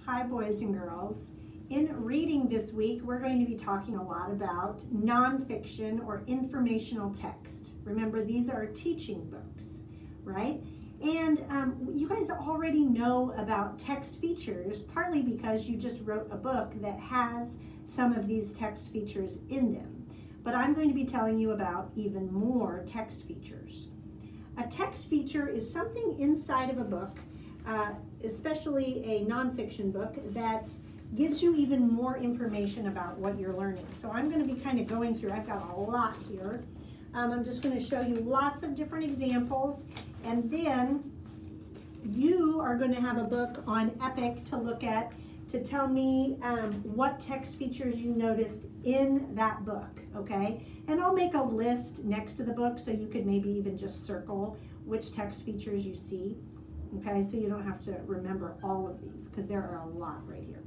Hi boys and girls. In reading this week, we're going to be talking a lot about nonfiction or informational text. Remember, these are teaching books, right? And you guys already know about text features, partly because you just wrote a book that has some of these text features in them. But I'm going to be telling you about even more text features. A text feature is something inside of a book, especially a nonfiction book, that gives you even more information about what you're learning. So I'm going to be kind of going through, I've got a lot here. I'm just going to show you lots of different examples, and then you are going to have a book on Epic to look at to tell me what text features you noticed in that book, okay? And I'll make a list next to the book so you could maybe even just circle which text features you see, okay? So you don't have to remember all of these because there are a lot right here.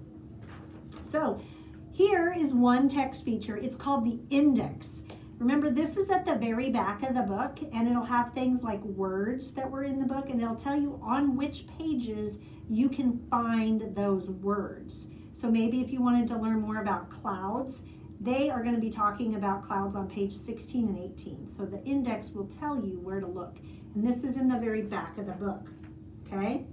So here is one text feature. It's called the index. Remember, this is at the very back of the book, and it'll have things like words that were in the book, and it'll tell you on which pages you can find those words. So maybe if you wanted to learn more about clouds, they are going to be talking about clouds on page 16 and 18. So the index will tell you where to look. And this is in the very back of the book, okay?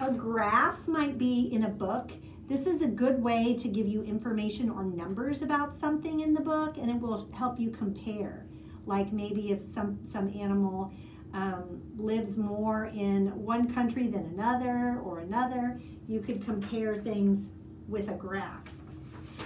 A graph might be in a book. This is a good way to give you information or numbers about something in the book, and it will help you compare. Like maybe if some animal lives more in one country than another, you could compare things with a graph.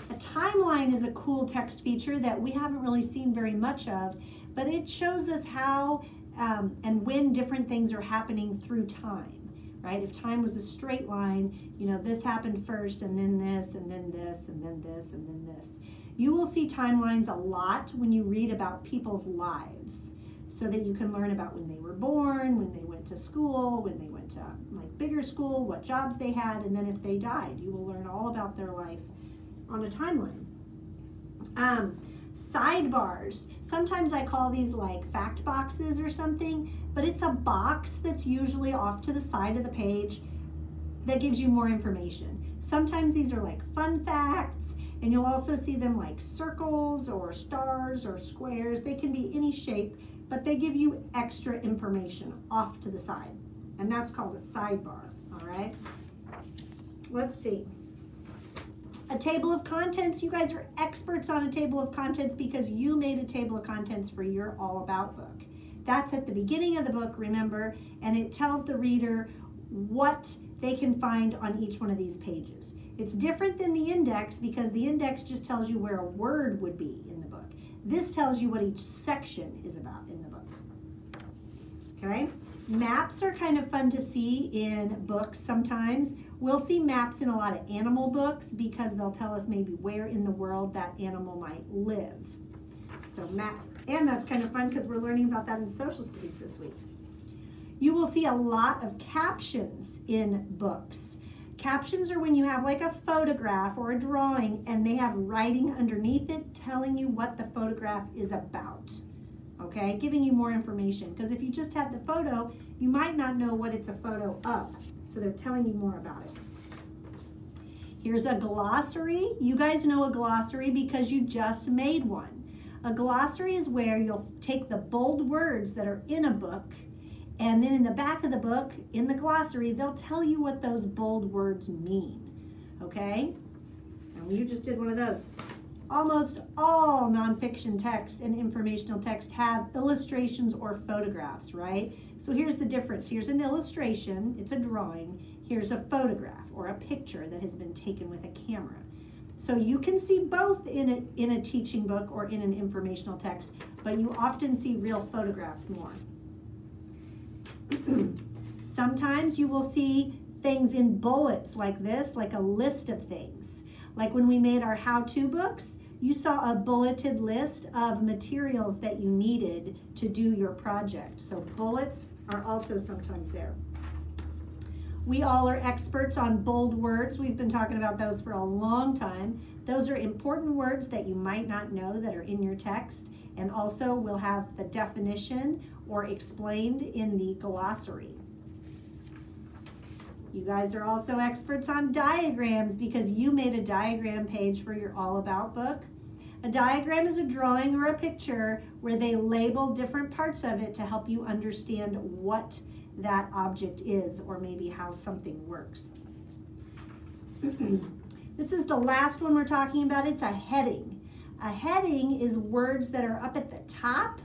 A timeline is a cool text feature that we haven't really seen very much of, but it shows us how and when different things are happening through time. Right? If time was a straight line, you know, this happened first, and then this, and then this, and then this, and then this. You will see timelines a lot when you read about people's lives, so that you can learn about when they were born, when they went to school, when they went to like bigger school, what jobs they had, and then if they died, you will learn all about their life on a timeline. Sidebars. Sometimes I call these like fact boxes or something, but it's a box that's usually off to the side of the page that gives you more information. Sometimes these are like fun facts, and you'll also see them like circles or stars or squares. They can be any shape, but they give you extra information off to the side, and that's called a sidebar, all right? Let's see. A table of contents. You guys are experts on a table of contents because you made a table of contents for your All About book. That's at the beginning of the book, remember, and it tells the reader what they can find on each one of these pages. It's different than the index because the index just tells you where a word would be in the book. This tells you what each section is about in the book. Okay? Maps are kind of fun to see in books sometimes. We'll see maps in a lot of animal books because they'll tell us maybe where in the world that animal might live. So maps, and that's kind of fun because we're learning about that in social studies this week. You will see a lot of captions in books. Captions are when you have like a photograph or a drawing and they have writing underneath it telling you what the photograph is about. Okay, giving you more information, because if you just had the photo, you might not know what it's a photo of. So they're telling you more about it. Here's a glossary. You guys know a glossary because you just made one. A glossary is where you'll take the bold words that are in a book, and then in the back of the book, in the glossary, they'll tell you what those bold words mean, okay? And you just did one of those. Almost all nonfiction text and informational text have illustrations or photographs, right? So here's the difference. Here's an illustration, it's a drawing. Here's a photograph or a picture that has been taken with a camera. So you can see both in a teaching book or in an informational text, but you often see real photographs more. Sometimes you will see things in bullets like this, like a list of things. Like when we made our how-to books, you saw a bulleted list of materials that you needed to do your project. So bullets are also sometimes there. We all are experts on bold words. We've been talking about those for a long time. Those are important words that you might not know that are in your text, and also we'll have the definition or explained in the glossary. You guys are also experts on diagrams because you made a diagram page for your All About book. A diagram is a drawing or a picture where they label different parts of it to help you understand what that object is or maybe how something works. This is the last one we're talking about. It's a heading. A heading is words that are up at the top.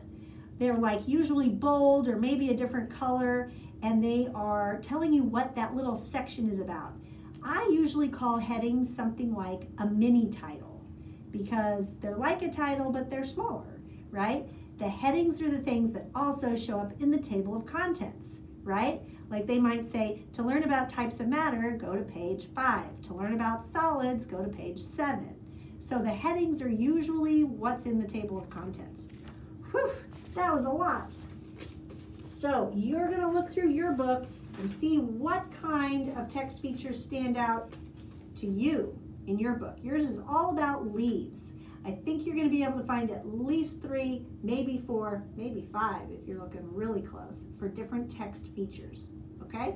They're like usually bold or maybe a different color, and they are telling you what that little section is about. I usually call headings something like a mini title because they're like a title, but they're smaller, right? The headings are the things that also show up in the table of contents, right? Like they might say, to learn about types of matter, go to page 5. To learn about solids, go to page 7. So the headings are usually what's in the table of contents. Whew, that was a lot. So you're going to look through your book and see what kind of text features stand out to you in your book. Yours is all about leaves. I think you're going to be able to find at least 3, maybe 4, maybe 5 if you're looking really close for different text features. Okay?